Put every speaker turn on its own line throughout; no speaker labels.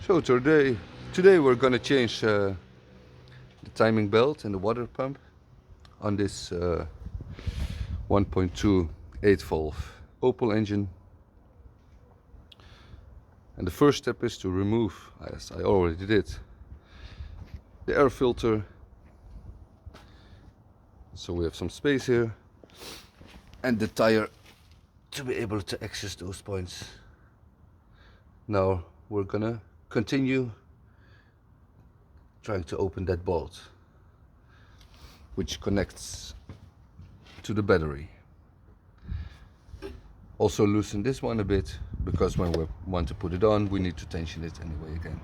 So today we're gonna change the timing belt and the water pump on this 1.2 8-valve Opel engine. And the first step is to remove, as I already did, the air filter. So we have some space here, and the tire to be able to access those points. Now we're gonna continue trying to open that bolt, which connects to the battery. Also loosen this one a bit, because when we want to put it on, we need to tension it anyway again.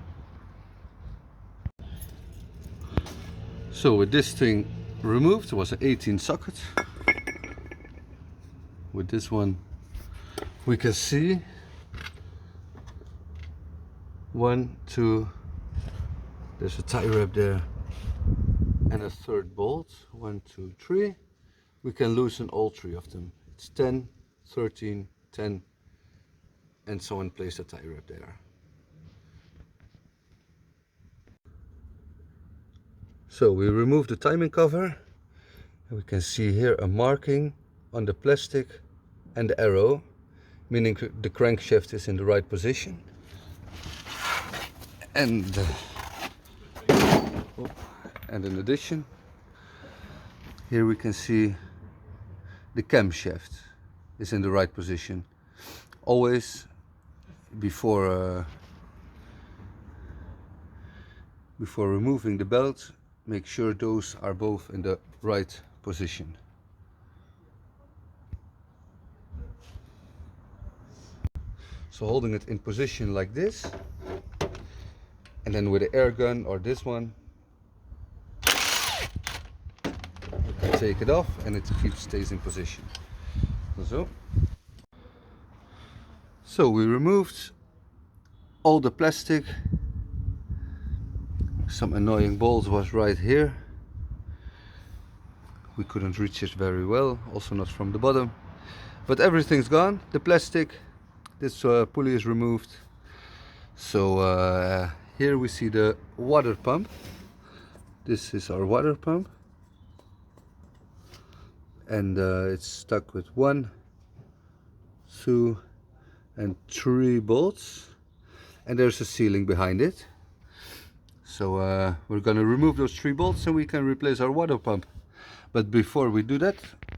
So with this thing removed, there was an 18 socket. With this one, we can see 1, 2, there's a tie wrap there, and a third bolt. 1, 2, 3. We can loosen all 3 of them. It's 10, 13, 10, and someone placed a tie wrap there. So we remove the timing cover, and we can see here a marking on the plastic and the arrow, meaning the crankshaft is in the right position. And in addition, here we can see the camshaft is in the right position. Always before removing the belt, make sure those are both in the right position. So holding it in position like this, and then with the air gun or this one, you can take it off and it stays in position. So we removed all the plastic. Some annoying bolts was right here. We couldn't reach it very well, also not from the bottom. But everything's gone. The plastic, this pulley is removed. So here we see the water pump. This is our water pump. And it's stuck with 1, 2, and 3 bolts. And there's a sealing behind it. So we're going to remove those 3 bolts and we can replace our water pump. But before we do that,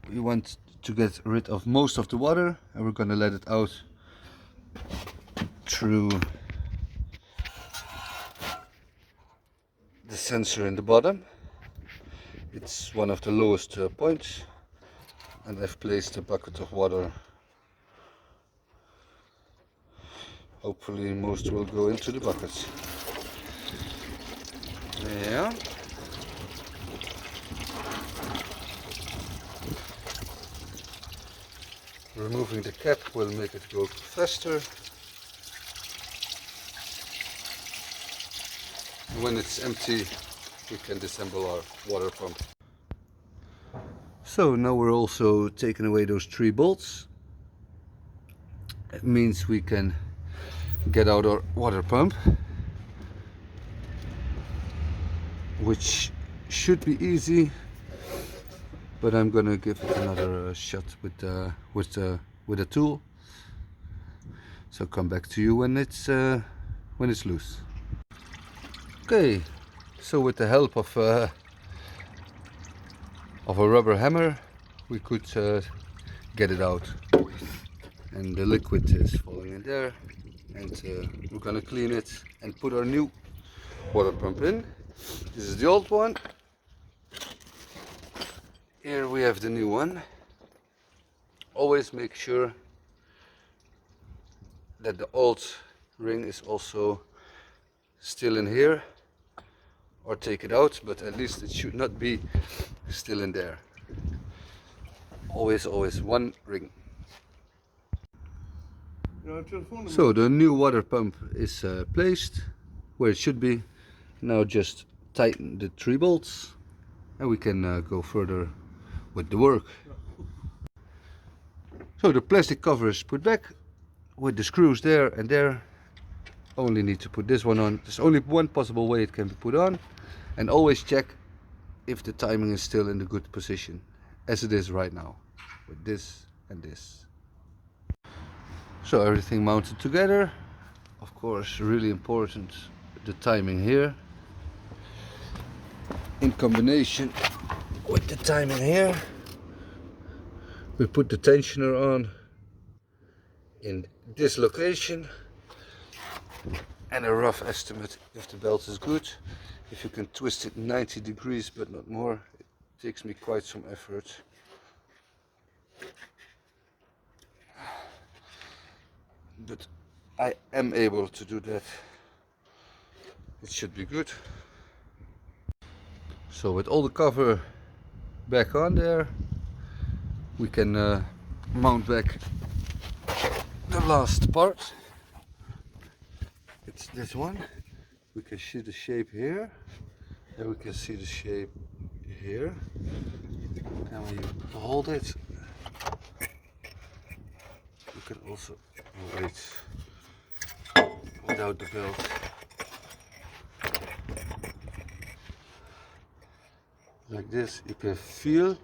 we want to get rid of most of the water, and we're going to let it out through the sensor in the bottom. It's one of the lowest points, and I've placed a bucket of water. Hopefully most will go into the buckets. Yeah. Removing the cap will make it go faster. When it's empty, we can disassemble our water pump. So now we're also taking away those 3 bolts. It means we can get out our water pump, which should be easy, but I'm gonna give it another shot with a tool. So come back to you when it's loose. Okay, so with the help of a rubber hammer, we could get it out, and the liquid is falling in there, and we're gonna clean it and put our new water pump in. This is the old one. Here we have the new one. Always make sure that the old ring is also still in here, or take it out, but at least it should not be still in there. Always 1 ring. So the new water pump is placed where it should be. Now just tighten the 3 bolts and we can go further with the work. So the plastic cover is put back with the screws there and there. only need to put this one on. There's only one possible way it can be put on, and always check if the timing is still in the good position, as it is right now, with this and this. So everything mounted together. Of course, really important, the timing here, in combination with the timing here. We put the tensioner on in this location, and a rough estimate if the belt is good. If you can twist it 90 degrees but not more, it takes me quite some effort. But I am able to do that. It should be good. So with all the cover back on there, we can mount back the last part. It's this one. We can see the shape here, and we can see the shape here. And when you hold it, you can also wait without the belt. Like this, you can feel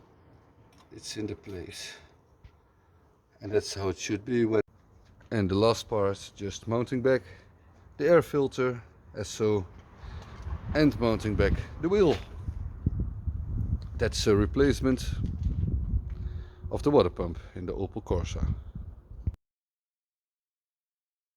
it's in the place, and that's how it should be. And the last part, just mounting back the air filter as so, and mounting back the wheel. That's a replacement of the water pump in the Opel Corsa.